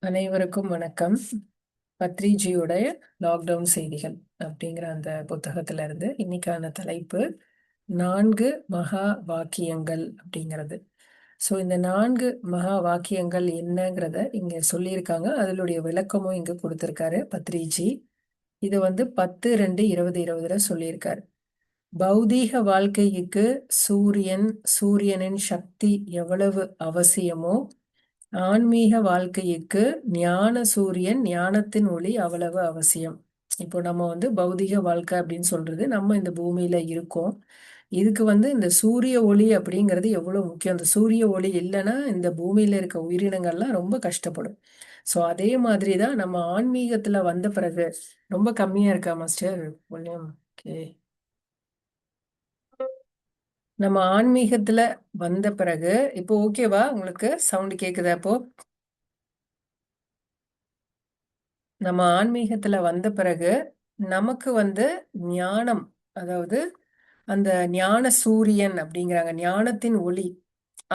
அனைவருக்கும் வணக்கம். பத்ரிஜியோடைய லாக்டவுன் செய்திகள் அப்படிங்கிற அந்த புத்தகத்துல இருந்து இன்னைக்கான தலைப்பு 4 மகா வாக்கியங்கள் அப்படிங்கிறது. ஸோ இந்த 4 மகா வாக்கியங்கள் என்னங்கிறத இங்க சொல்லியிருக்காங்க. அதனுடைய விளக்கமும் இங்க கொடுத்திருக்காரு பத்ரிஜி. இது 10-2-2020 சொல்லியிருக்காரு. பௌதீக வாழ்க்கைக்கு சூரியனின் சக்தி எவ்வளவு அவசியமோ, ஆன்மீக வாழ்க்கைக்கு ஞானத்தின் ஒளி அவ்வளவு அவசியம். இப்போ நம்ம பௌதிக வாழ்க்கை அப்படின்னு சொல்றது, நம்ம இந்த பூமியில இருக்கோம். இதுக்கு இந்த சூரிய ஒளி அப்படிங்கிறது எவ்வளவு முக்கியம். அந்த சூரிய ஒளி இல்லைன்னா இந்த பூமியில இருக்க உயிரினங்கள்லாம் ரொம்ப கஷ்டப்படும். ஸோ அதே மாதிரி தான் நம்ம ஆன்மீகத்துல வந்த பிறகு ரொம்ப கம்மியா இருக்கா மாஸ்டர்? ஓகே. நம்ம ஆன்மீகத்துல வந்த பிறகு இப்போ ஓகேவா? உங்களுக்கு சவுண்ட் கேக்குதா? இப்போ நம்ம ஆன்மீகத்துல வந்த பிறகு நமக்கு ஞானம், அதாவது அந்த ஞான சூரியன் அப்படிங்கிறாங்க, ஞானத்தின் ஒளி,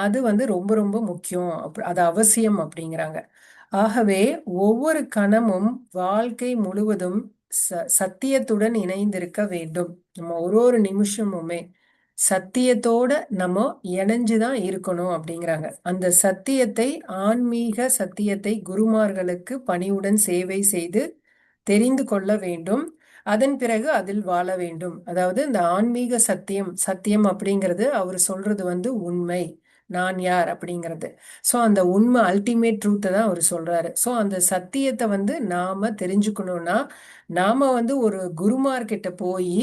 அது ரொம்ப ரொம்ப முக்கியம். அது அவசியம் அப்படிங்கிறாங்க. ஆகவே ஒவ்வொரு கணமும் வாழ்க்கை முழுவதும் சத்தியத்துடன் இணைந்திருக்க வேண்டும். நம்ம ஒரு ஒரு நிமிஷமுமே சத்தியத்தோட நம்ம இணைஞ்சுதான் இருக்கணும் அப்படிங்கிறாங்க. அந்த சத்தியத்தை, ஆன்மீக சத்தியத்தை குருமார்களுக்கு பணிவுடன் சேவை செய்து தெரிந்து கொள்ள வேண்டும். அதன் பிறகு அதில் வாழ வேண்டும். அதாவது இந்த ஆன்மீக சத்தியம் சத்தியம் அப்படிங்கிறது அவர் சொல்றது உண்மை, நான் யார் அப்படிங்கிறது. ஸோ அந்த உண்மை அல்டிமேட் ட்ரூத்தை தான் அவர் சொல்றாரு. ஸோ அந்த சத்தியத்தை நாம தெரிஞ்சுக்கணும்னா நாம ஒரு குருமார்கிட்ட போய்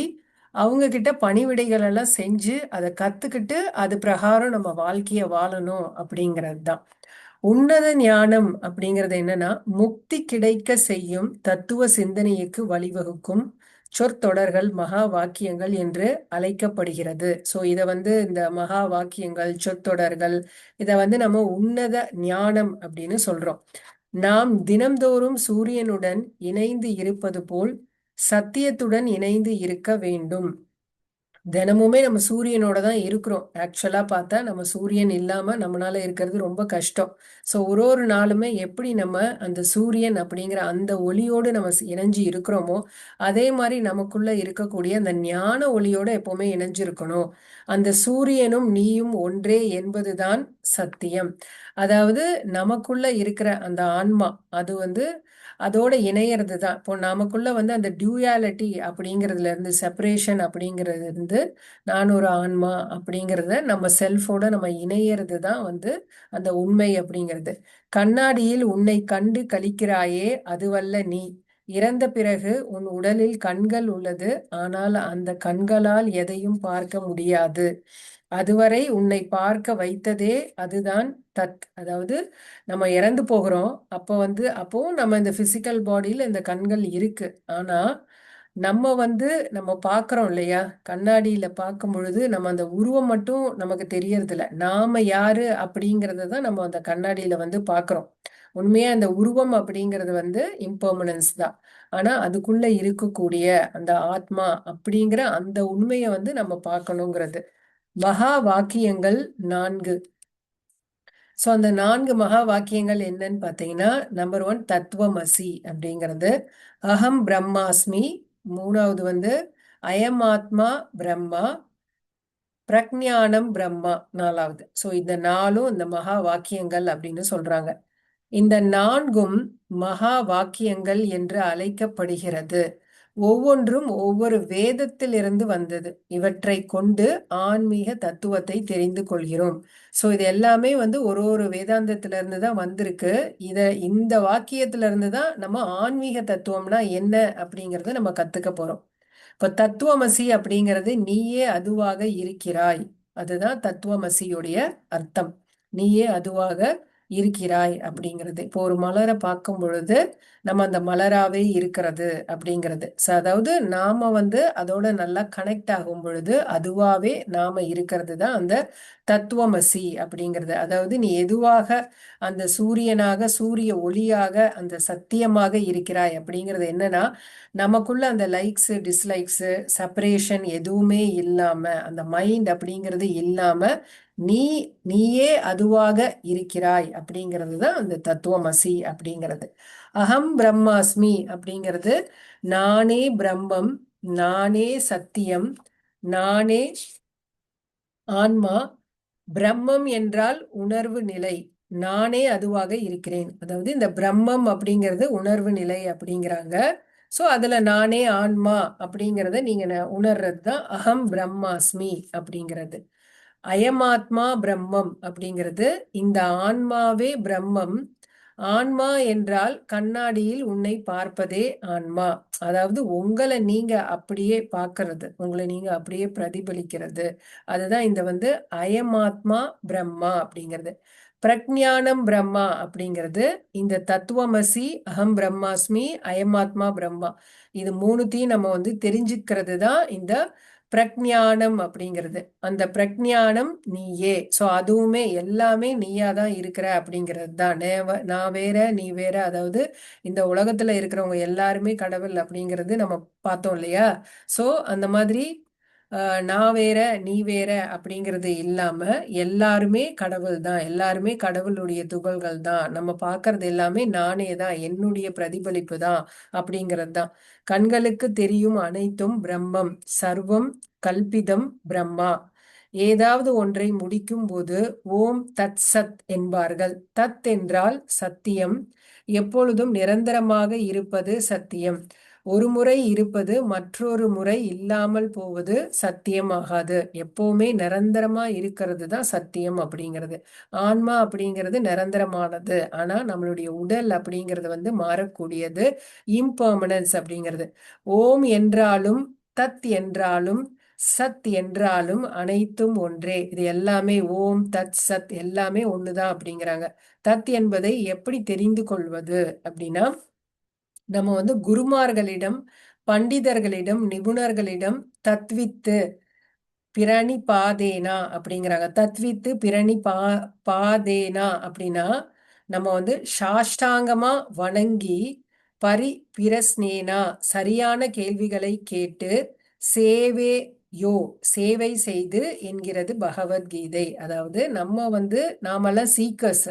அவங்க கிட்ட பணிவிடைகள் எல்லாம் செஞ்சு அதை கத்துக்கிட்டு அது பிரகாரம் நம்ம வாழ்க்கைய வாழணும் அப்படிங்கிறது தான். உன்னத ஞானம் அப்படிங்கிறது என்னன்னா, முக்தி கிடைக்க செய்யும் தத்துவ சிந்தனைக்கு வழிவகுக்கும் சொற்றொடர்கள் மகா வாக்கியங்கள் என்று அழைக்கப்படுகிறது. ஸோ இதை இந்த மகா வாக்கியங்கள், சொற்றொடர்கள், இதை நம்ம உன்னத ஞானம் அப்படின்னு சொல்றோம். நாம் தினம்தோறும் சூரியனுடன் இணைந்து இருப்பது போல் சத்தியத்துடன் இணைந்து இருக்க வேண்டும். தினமுமே நம்ம சூரியனோட தான் இருக்கிறோம். ஆக்சுவலா பார்த்தா நம்ம சூரியன் இல்லாம நம்மளால இருக்கிறது ரொம்ப கஷ்டம். ஸோ ஒரு ஒரு நாளுமே எப்படி நம்ம அந்த சூரியன் அப்படிங்கிற அந்த ஒளியோடு நம்ம இணைஞ்சு இருக்கிறோமோ, அதே மாதிரி நமக்குள்ள இருக்கக்கூடிய அந்த ஞான ஒளியோட எப்பவுமே இணைஞ்சிருக்கணும். அந்த சூரியனும் நீயும் ஒன்றே என்பதுதான் சத்தியம். அதாவது நமக்குள்ள இருக்கிற அந்த ஆன்மா, அது அதோட இணையறது தான். இப்போ நமக்குள்ள அந்த டியூயாலிட்டி அப்படிங்கிறதுல இருந்து, செப்பரேஷன் அப்படிங்கிறது இருந்து, நான் ஒரு ஆன்மா அப்படிங்கிறத நம்ம செல்ஃபோட நம்ம இணையறது தான் அந்த உண்மை அப்படிங்கிறது. கண்ணாடியில் உன்னை கண்டு களிக்கிறாயே, அதுவல்ல நீ. இறந்த பிறகு உன் உடலில் கண்கள் உள்ளது, ஆனால் அந்த கண்களால் எதையும் பார்க்க முடியாது. அதுவரை உன்னை பார்க்க வைத்ததே அதுதான் அதாவது நம்ம இறந்து போகிறோம். அப்போ நம்ம இந்த பிசிக்கல் பாடியில இந்த கண்கள் இருக்கு. ஆனா நம்ம நம்ம பார்க்கறோம் இல்லையா? கண்ணாடியில பார்க்கும் பொழுது நம்ம அந்த உருவம் மட்டும் நமக்கு தெரியறது இல்ல. நாம யாரு அப்படிங்கறத தான் நம்ம அந்த கண்ணாடியில பார்க்கறோம். உண்மையா அந்த உருவம் அப்படிங்கிறது இம்பர்மனன்ஸ் தான். ஆனா அதுக்குள்ள இருக்கக்கூடிய அந்த ஆத்மா அப்படிங்கிற அந்த உண்மையை நம்ம பார்க்கணுங்கிறது. மகா வாக்கியங்கள் 4. ஸோ அந்த 4 மகா வாக்கியங்கள் என்னன்னு பார்த்தீங்கன்னா, நம்பர் 1 தத்துவமசி அப்படிங்கிறது, அகம் பிரம்மாஸ்மி. 3வது அயம் ஆத்மா பிரம்மா, பிரக்ஞானம் பிரம்மா 4வது. ஸோ இந்த 4ம் இந்த மகா வாக்கியங்கள் அப்படின்னு சொல்றாங்க. இந்த 4ம் மகா வாக்கியங்கள் என்று அழைக்கப்படுகிறது. ஒவ்வொன்றும் ஒவ்வொரு வேதத்திலிருந்து வந்தது. இவற்றை கொண்டு ஆன்மீக தத்துவத்தை தெரிந்து கொள்கிறோம். ஸோ இது எல்லாமே ஒரு ஒரு வேதாந்தத்திலிருந்து தான் வந்திருக்கு. இந்த வாக்கியத்திலிருந்து தான் நம்ம ஆன்மீக தத்துவம்னா என்ன அப்படிங்கறத நம்ம கத்துக்க போறோம். இப்ப தத்துவமசி அப்படிங்கிறது நீயே அதுவாக இருக்கிறாய். அதுதான் தத்துவமசியுடைய அர்த்தம். நீயே அதுவாக இருக்கிறாய் அப்படிங்கிறது. இப்போ ஒரு மலரை பார்க்கும் பொழுது நம்ம அந்த மலராவே இருக்கிறது அப்படிங்கிறது. அதாவது நாம அதோட நல்லா கனெக்ட் ஆகும் பொழுது அதுவாவே நாம இருக்கிறது தான் அந்த தத்துவமசி அப்படிங்கிறது. அதாவது நீ எதுவாக அந்த சூரியனாக, சூரிய ஒளியாக, அந்த சத்தியமாக இருக்கிறாய் அப்படிங்கிறது என்னன்னா, நமக்குள்ள அந்த லைக்ஸ், டிஸ்லைக்ஸ், செப்பரேஷன் எதுவுமே இல்லாம, அந்த மைண்ட் அப்படிங்கிறது இல்லாம நீ நீயே அதுவாக இருக்கிறாய் அப்படிங்கிறது தான் அந்த தத்துவமசி அப்படிங்கிறது. அகம் பிரம்மாஸ்மி அப்படிங்கிறது நானே பிரம்மம், நானே சத்தியம், நானே ஆன்மா. பிரம்மம் என்றால் உணர்வு நிலை, நானே அதுவாக இருக்கிறேன். அதாவது இந்த பிரம்மம் அப்படிங்கிறது உணர்வு நிலை அப்படிங்கிறாங்க. ஸோ அதுல நானே ஆன்மா அப்படிங்கிறத நீங்க உணர்றது தான் அகம் பிரம்மாஸ்மி அப்படிங்கிறது. அயமாத்மா பிரம்மம் அப்படிங்கிறது இந்த ஆன்மாவே பிரம்மம். ஆன்மா என்றால் கண்ணாடியில் உன்னை பார்ப்பதே ஆன்மா. அதாவது உங்களை நீங்க அப்படியே பார்க்கறது, உங்களை நீங்க அப்படியே பிரதிபலிக்கிறது. அதுதான் இந்த அயமாத்மா பிரம்மா அப்படிங்கிறது. பிரக்ஞானம் பிரம்மா அப்படிங்கிறது இந்த தத்துவமசி, அகம் பிரம்மாஸ்மி, அயமாத்மா பிரம்மா, இது மூணுத்தையும் நம்ம தெரிஞ்சுக்கிறது தான் இந்த பிரக்ஞானம் அப்படிங்கிறது. அந்த பிரக்ஞானம் நீயே. ஸோ அதுவுமே எல்லாமே நீயா தான் இருக்கிற அப்படிங்கிறது தான். நான் வேற நீ வேற, அதாவது இந்த உலகத்துல இருக்கிறவங்க எல்லாருமே கடவுள் அப்படிங்கிறது நம்ம பார்த்தோம் இல்லையா? ஸோ அந்த மாதிரி நான் வேற நீ வேற அப்படிங்கிறது இல்லாம எல்லாருமே கடவுள் தான், எல்லாருமே கடவுளுடைய துகள்கள் தான். நம்ம பார்க்கறது எல்லாமே நானே தான், என்னுடைய பிரதிபலிப்பு தான் அப்படிங்கிறது தான். கண்களுக்கு தெரியும் அனைத்தும் பிரம்மம், சர்வம் கல்பிதம் பிரம்மா. ஏதாவது ஒன்றை முடிக்கும் போது ஓம் தத் சத் என்பார்கள். தத் என்றால் சத்தியம், எப்பொழுதும் நிரந்தரமாக இருப்பது சத்தியம். ஒரு முறை இருப்பது மற்றொரு முறை இல்லாமல் போவது சத்தியமாகாது. எப்பவுமே நிரந்தரமா இருக்கிறது தான் சத்தியம் அப்படிங்கிறது. ஆன்மா அப்படிங்கிறது நிரந்தரமானது. ஆனா நம்மளுடைய உடல் அப்படிங்கிறது மாறக்கூடியது, இம்பர்மனன்ஸ் அப்படிங்கிறது. ஓம் என்றாலும் தத் என்றாலும் சத் என்றாலும் அனைத்தும் ஒன்றே. இது எல்லாமே ஓம் தத் சத் எல்லாமே ஒண்ணுதான் அப்படிங்கிறாங்க. தத் என்பதை எப்படி தெரிந்து கொள்வது அப்படின்னா, நம்ம குருமார்களிடம், பண்டிதர்களிடம், நிபுணர்களிடம் தத்வித்து பிரணி பாதேனா அப்படிங்கிறாங்க. தத்வித்து பிரணி பாதேனா அப்படின்னா நம்ம சாஷ்டாங்கமா வணங்கி பிரஸ்னேனா சரியான கேள்விகளை கேட்டு சேவே யோ சேவை செய்து என்கிறது பகவத்கீதை. அதாவது நாமெல்லாம் சீக்கர்ஸ்.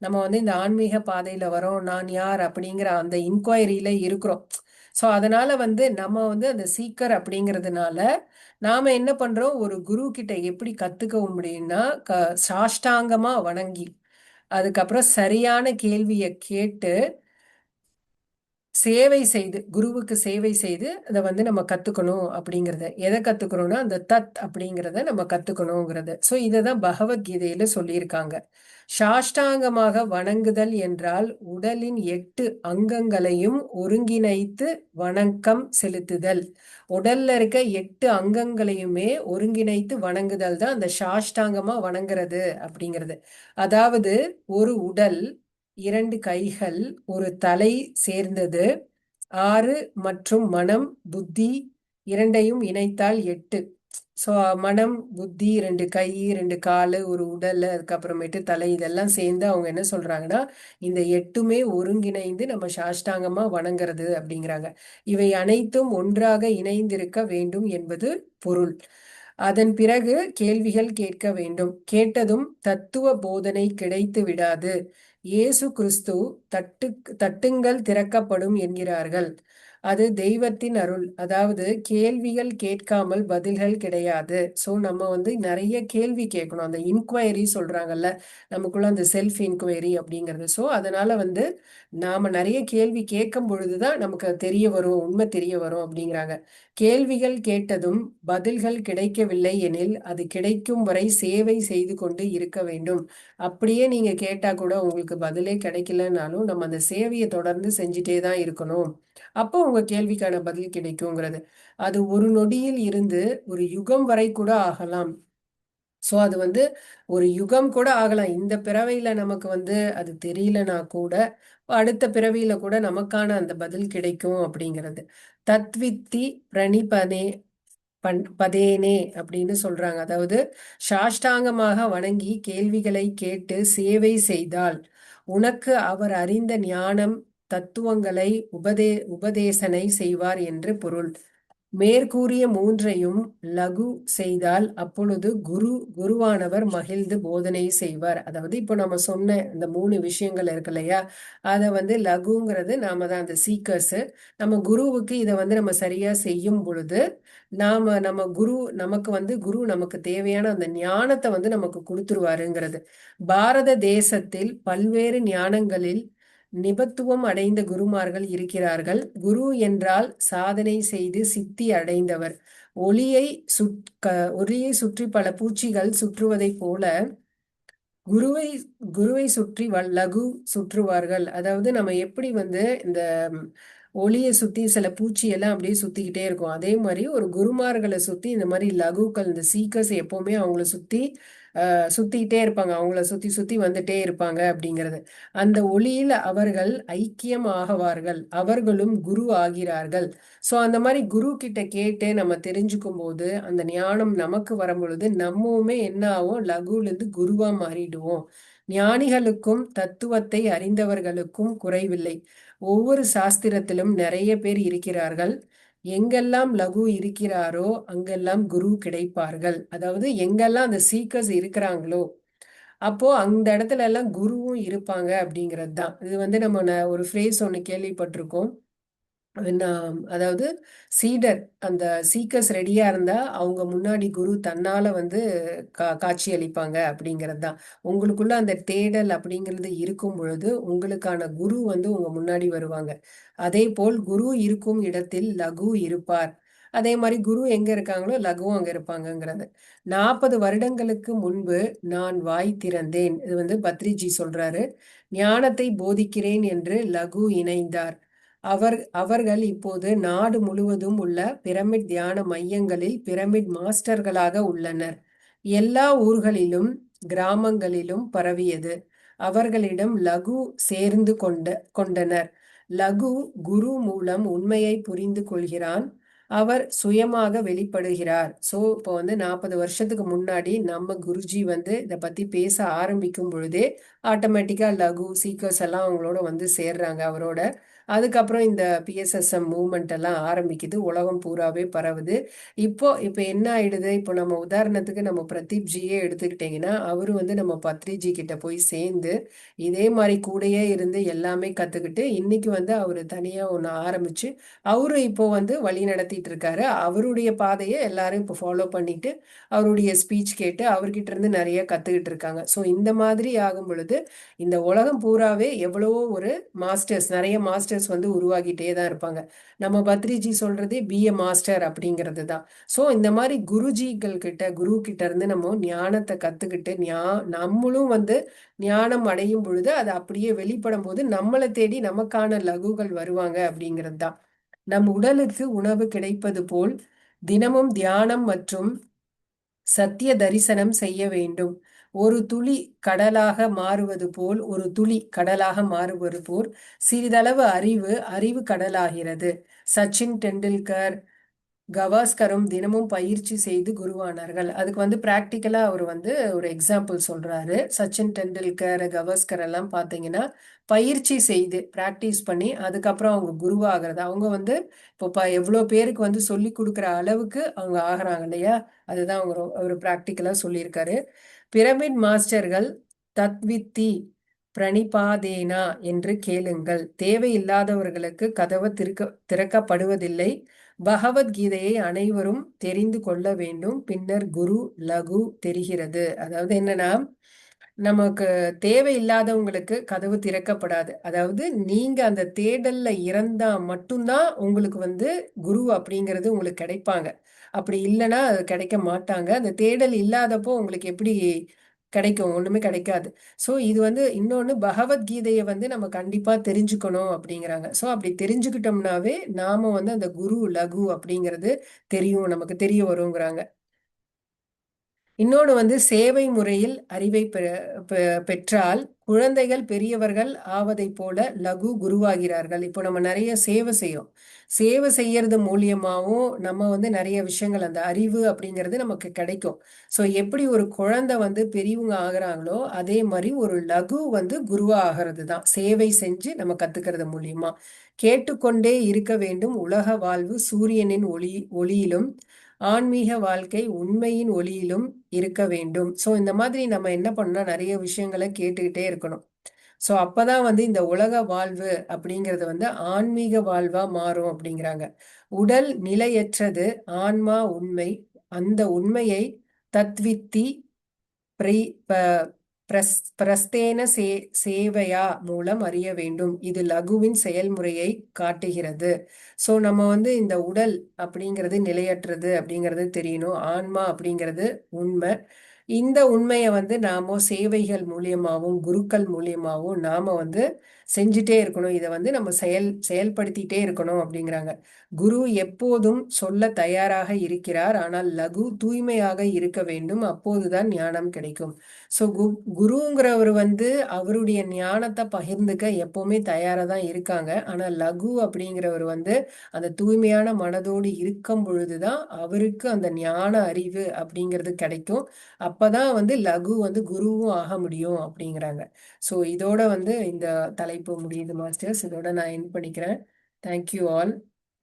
நம்ம இந்த ஆன்மீக பாதையில வரோம், நான் யார் அப்படிங்கிற அந்த இன்கொயரியில இருக்கிறோம். ஸோ அதனால நம்ம அந்த சீக்கர் அப்படிங்கிறதுனால நாம என்ன பண்றோம், ஒரு குரு கிட்ட எப்படி கத்துக்க முடியும்னா சாஷ்டாங்கமா வணங்கி, அதுக்கப்புறம் சரியான கேள்வியை கேட்டு சேவை செய்து, குருவுக்கு சேவை செய்து அதை நம்ம கத்துக்கணும் அப்படிங்கிறத. எதை கத்துக்கணும்னா அந்த தத் அப்படிங்கிறத நம்ம கத்துக்கணுங்கிறது. ஸோ இதை தான் பகவத்கீதையில சொல்லியிருக்காங்க. சாஷ்டாங்கமாக வணங்குதல் என்றால் உடலின் 8 அங்கங்களையும் ஒருங்கிணைத்து வணக்கம் செலுத்துதல். உடல்ல இருக்க 8 அங்கங்களையுமே ஒருங்கிணைத்து வணங்குதல் தான் அந்த சாஷ்டாங்கமா வணங்குறது அப்படிங்கிறது. அதாவது ஒரு உடல், 2 கைகள், ஒரு தலை சேர்ந்தது. 6 மற்றும் மனம் புத்தி இரண்டையும் இணைத்தால் 8. ஸோ மனம் புத்தி 2 கை 2 காலு ஒரு உடல், அதுக்கப்புறமேட்டு தலை, இதெல்லாம் சேர்ந்து அவங்க என்ன சொல்றாங்கன்னா இந்த 8மே ஒருங்கிணைந்து நம்ம சாஷ்டாங்கமா வணங்குறது அப்படிங்கிறாங்க. இவை அனைத்தும் ஒன்றாக இணைந்திருக்க வேண்டும் என்பது பொருள். அதன் பிறகு கேள்விகள் கேட்க வேண்டும். கேட்டதும் தத்துவ போதனை கிடைத்து விடாது. இயேசு கிறிஸ்து தட்டுங்கள் திறக்கப்படும் என்கிறார்கள். அது தெய்வத்தின் அருள். அதாவது கேள்விகள் கேட்காமல் பதில்கள் கிடையாது. ஸோ நம்ம நிறைய கேள்வி கேட்கணும். அந்த இன்கொயரி சொல்றாங்கல்ல, நமக்குள்ள அந்த செல்ஃப் இன்கொயரி அப்படிங்கிறது. ஸோ அதனால நாம நிறைய கேள்வி கேட்கும் பொழுதுதான் நமக்கு தெரிய வரும், உண்மை தெரிய வரும் அப்படிங்கிறாங்க. கேள்விகள் கேட்டதும் பதில்கள் கிடைக்கவில்லை எனில் அது கிடைக்கும் வரை சேவை செய்து கொண்டு இருக்க வேண்டும். அப்படியே நீங்க கேட்டா கூட உங்களுக்கு பதிலே கிடைக்கலனாலும் நம்ம அந்த சேவையை தொடர்ந்து செஞ்சுட்டே தான் இருக்கணும். அப்போ உங்க கேள்விக்கான பதில் கிடைக்குங்கிறது. அது ஒரு நொடியில் இருந்து ஒரு யுகம் வரை கூட ஆகலாம். ஸோ அது ஒரு யுகம் கூட ஆகலாம். இந்த பிறவையில நமக்கு அது தெரியலனா கூட அடுத்த பிறவியில கூட நமக்கான அந்த பதில் கிடைக்கும் அப்படிங்கிறது. தத்வித்தி பிரணிபதே பதேனே அப்படின்னு சொல்றாங்க. அதாவது சாஷ்டாங்கமாக வணங்கி கேள்விகளை கேட்டு சேவை செய்தால் உனக்கு அவர் அறிந்த ஞானம் தத்துவங்களை உபதேசனை செய்வார் என்று பொருள். மேற்கூறிய மூன்றையும் லகு செய்தால் அப்பொழுது குருவானவர் மகிழ்ந்து போதனை செய்வார். அதாவது இப்போ நம்ம சொன்ன இந்த 3 விஷயங்கள் இருக்கு இல்லையா, அதை வந்து லகுங்கிறது நாம தான் அந்த சீக்கர்ஸ். நம்ம குருவுக்கு இதை வந்து நம்ம சரியா செய்யும் பொழுது நம்ம நமக்கு வந்து குரு நமக்கு தேவையான அந்த ஞானத்தை வந்து நமக்கு கொடுத்துருவாருங்கிறது. பாரத தேசத்தில் பல்வேறு ஞானங்களில் நிபத்துவம் அடைந்த குருமார்கள் இருக்கிறார்கள். குரு என்றால் சாதனை செய்து சித்தி அடைந்தவர். ஒளியை ஒளியை சுற்றி பல பூச்சிகள் சுற்றுவதைப் போல குருவை குருவை சுற்றி லகு சுற்றுவார்கள். அதாவது நம்ம எப்படி வந்து இந்த ஒளியை சுத்தி சில பூச்சி எல்லாம் அப்படியே சுத்திக்கிட்டே இருக்கும், அதே மாதிரி ஒரு குருமார்களை சுத்தி இந்த மாதிரி லகுக்கள், இந்த சீக்கர்ஸ் எப்பவுமே அவங்கள சுத்தி சுத்திக்கிட்டே இருப்பாங்க, அவங்கள சுத்தி சுத்தி வந்துட்டே இருப்பாங்க அப்படிங்கிறது. அந்த ஒளியில் அவர்கள் ஐக்கியம் ஆகுவார்கள், அவர்களும் குரு ஆகிறார்கள். ஸோ அந்த மாதிரி குரு கிட்ட கேட்டு நம்ம தெரிஞ்சுக்கும் போது அந்த ஞானம் நமக்கு வரும் பொழுது நம்மவுமே என்ன ஆகும், லகுலேருந்து குருவா மாறிடுவோம். ஞானிகளுக்கும் தத்துவத்தை அறிந்தவர்களுக்கும் குறைவில்லை. ஒவ்வொரு சாஸ்திரத்திலும் நிறைய பேர் இருக்கிறார்கள். எங்கெல்லாம் லகு இருக்கிறாரோ அங்கெல்லாம் குரு கிடைப்பார்கள். அதாவது எங்கெல்லாம் அந்த சீக்கர்ஸ் இருக்கிறாங்களோ அப்போ அந்த இடத்துல எல்லாம் குருவும் இருப்பாங்க அப்படிங்கிறது தான். இது வந்து நம்ம ஒரு ஃப்ரேஸ் ஒன்று கேள்விப்பட்டிருக்கோம். அதாவது சீடர் அந்த சீக்கர்ஸ் ரெடியா இருந்தா அவங்க முன்னாடி குரு தன்னால வந்து காட்சி அளிப்பாங்க அப்படிங்கிறது தான். உங்களுக்குள்ள அந்த தேடல் அப்படிங்கிறது இருக்கும் பொழுது உங்களுக்கான குரு வந்து உங்க முன்னாடி வருவாங்க. அதே போல் குரு இருக்கும் இடத்தில் லகு இருப்பார். அதே மாதிரி குரு எங்க இருக்காங்களோ லகுவும் அங்க இருப்பாங்கங்கிறது. 40 வருடங்களுக்கு முன்பு நான் வாய் திறந்தேன். இது வந்து பத்ரிஜி சொல்றாரு. ஞானத்தை போதிக்கிறேன் என்று லகு இணைந்தார். அவர்கள் இப்போது நாடு முழுவதும் உள்ள பிரமிட் தியான மையங்களில் பிரமிட் மாஸ்டர்களாக உள்ளனர். எல்லா ஊர்களிலும் கிராமங்களிலும் பரவியது. அவர்களிடம் லகு சேர்ந்து கொண்டனர். லகு குரு மூலம் உண்மையை புரிந்து கொள்கிறான். அவர் சுயமாக வெளிப்படுகிறார். ஸோ இப்போ வந்து 40 வருஷத்துக்கு முன்னாடி நம்ம குருஜி வந்து இதை பத்தி பேச ஆரம்பிக்கும் பொழுதே ஆட்டோமேட்டிக்கா லகு சீக்கர்ஸ் எல்லாம் அவங்களோட வந்து சேர்றாங்க அவரோட. அதுக்கப்புறம் இந்த பிஎஸ்எஸ்எம் மூவ்மெண்ட் எல்லாம் ஆரம்பிக்குது, உலகம் பூராவே பரவுது. இப்போ என்ன ஆயிடுது, இப்போ நம்ம உதாரணத்துக்கு நம்ம பிரதீப் ஜியே எடுத்துக்கிட்டீங்கன்னா அவரு வந்து நம்ம பத்ரிஜி கிட்ட போய் சேர்ந்து இதே மாதிரி கூடயே இருந்து எல்லாமே கத்துக்கிட்டு இன்னைக்கு வந்து அவரு தனியா ஒன்று ஆரம்பிச்சு அவரு இப்போ வந்து வழி நடத்திட்டு இருக்காரு. அவருடைய பாதையை எல்லாரும் இப்போ ஃபாலோ பண்ணிட்டு அவருடைய ஸ்பீச் கேட்டு அவர்கிட்ட இருந்து நிறைய கத்துக்கிட்டு இருக்காங்க. ஸோ இந்த மாதிரி ஆகும் பொழுது இந்த உலகம் பூராவே எவ்வளவோ ஒரு மாஸ்டர்ஸ், நிறைய மாஸ்டர்ஸ் வந்து உருவாகிட்டே தான் இருப்பாங்க. நம்ம பத்ரிஜி சொல்றதே பிஏ மாஸ்டர் அப்படிங்கிறது தான். ஸோ இந்த மாதிரி குருஜிகள் கிட்ட குரு கிட்ட இருந்து நம்ம ஞானத்தை கத்துக்கிட்டு நம்மளும் வந்து ஞானம் அடையும் பொழுது அது அப்படியே வெளிப்படும் போது நம்மளை தேடி நமக்கான லகுகள் வருவாங்க அப்படிங்கிறது தான். நம் உடலுக்கு உணவு கிடைப்பது போல் தினமும் தியானம் மற்றும் சத்திய தரிசனம் செய்ய வேண்டும். ஒரு துளி கடலாக மாறுவது போல் சிறிதளவு அறிவு கடலாகிறது. சச்சின் டெண்டுல்கர், கவாஸ்கரும் தினமும் பயிற்சி செய்து குருவானார்கள். அதுக்கு வந்து பிராக்டிக்கலா அவர் வந்து ஒரு எக்ஸாம்பிள் சொல்றாரு. சச்சின் டெண்டுல்கர், கவாஸ்கர் எல்லாம் பார்த்தீங்கன்னா பயிற்சி செய்து பிராக்டிஸ் பண்ணி அதுக்கப்புறம் அவங்க குருவாகிறது. அவங்க வந்து இப்போ எவ்வளோ பேருக்கு வந்து சொல்லி கொடுக்குற அளவுக்கு அவங்க ஆகிறாங்க இல்லையா, அதுதான் அவங்க ஒரு பிராக்டிக்கலா சொல்லியிருக்காரு. பிரமிட் மாஸ்டர்கள் தத்வித்தி பிரணிபாதேனா என்று கேளுங்கள். தேவையில்லாதவர்களுக்கு கதவு திறக்கப்படுவதில்லை. பகவத்கீதையை அனைவரும் தெரிந்து கொள்ள வேண்டும். பின்னர் குரு லகு தெரிகிறது. அதாவது என்னன்னா, நமக்கு தேவையில்லாதவங்களுக்கு கதவு திறக்கப்படாது. அதாவது நீங்க அந்த தேடல்ல இறந்தா மட்டும்தான் உங்களுக்கு வந்து குரு அப்படிங்கிறது உங்களுக்கு கிடைப்பாங்க. அப்படி இல்லைன்னா அது கிடைக்க மாட்டாங்க. அந்த தேடல் இல்லாதப்போ உங்களுக்கு எப்படி கிடைக்கும்? ஒண்ணுமே கிடைக்காது. ஸோ இது வந்து இன்னொன்னு, பகவத்கீதையை வந்து நம்ம கண்டிப்பா தெரிஞ்சுக்கணும் அப்படிங்கிறாங்க. ஸோ அப்படி தெரிஞ்சுக்கிட்டோம்னாவே நாம வந்து அந்த குரு லகு அப்படிங்கிறது நமக்கு தெரிய வருங்கிறாங்க. இன்னொன்று வந்து சேவை முறையில் அறிவை பெற்றால் குழந்தைகள் பெரியவர்கள் ஆவதைப் போல லகு குருவாகிறார்கள். இப்போ நம்ம நிறைய சேவை செய்யும், சேவை செய்யறது மூலியமாகவும் நம்ம வந்து நிறைய விஷயங்கள் அந்த அறிவு அப்படிங்கிறது நமக்கு கிடைக்கும். ஸோ எப்படி ஒரு குழந்தை வந்து பெரியவங்க ஆகுறாங்களோ அதே மாதிரி ஒரு லகு வந்து குருவா ஆகிறது தான் சேவை செஞ்சு நம்ம கத்துக்கிறது மூலியமா. கேட்டுக்கொண்டே இருக்க வேண்டும், உலக வாழ்வு சூரியனின் ஒளியிலும் ஆன்மீக வாழ்க்கை உண்மையின் ஒளியிலும் இருக்க வேண்டும். ஸோ இந்த மாதிரி நம்ம என்ன பண்ணோம், நிறைய விஷயங்களை கேட்டுக்கிட்டே இருக்கணும். ஸோ அப்பதான் வந்து இந்த உலக வாழ்வு அப்படிங்கிறது வந்து ஆன்மீக வாழ்வா மாறும் அப்படிங்கிறாங்க. உடல் நிலையற்றது, ஆன்மா உண்மை. அந்த உண்மையை தத்வித்தி பிரஸ்தேன சேவையா மூலம் அறிய வேண்டும். இது லகுவின் செயல்முறையை காட்டுகிறது. ஸோ நம்ம வந்து இந்த உடல் அப்படிங்கிறது நிலையற்றது அப்படிங்கிறது தெரியணும், ஆன்மா அப்படிங்கிறது உண்மை. இந்த உண்மையை வந்து நாம சேவைகள் மூலியமாகவும் குருக்கள் மூலியமாகவும் நாம வந்து செஞ்சுட்டே இருக்கணும். இதை வந்து நம்ம செயல்படுத்திட்டே இருக்கணும் அப்படிங்கிறாங்க. குரு எப்போதும் சொல்ல தயாராக இருக்கிறார், ஆனால் லகு தூய்மையாக இருக்க வேண்டும், அப்போதுதான் ஞானம் கிடைக்கும். ஸோ குருங்கிறவர் வந்து அவருடைய ஞானத்தை பகிர்ந்துக்க எப்பவுமே தயாரா தான் இருக்காங்க. ஆனா லகு அப்படிங்கிறவர் வந்து அந்த தூய்மையான மனதோடு இருக்கும் பொழுதுதான் அவருக்கு அந்த ஞான அறிவு அப்படிங்கிறது கிடைக்கும். அப்பதான் வந்து லகு வந்து குருவும் ஆக முடியும் அப்படிங்கிறாங்க. ஸோ இதோட வந்து இந்த தலைப்பு முடியுது மாஸ்டர்ஸ். இதோட நான் என் பண்ணிக்கிறேன். Thank you all.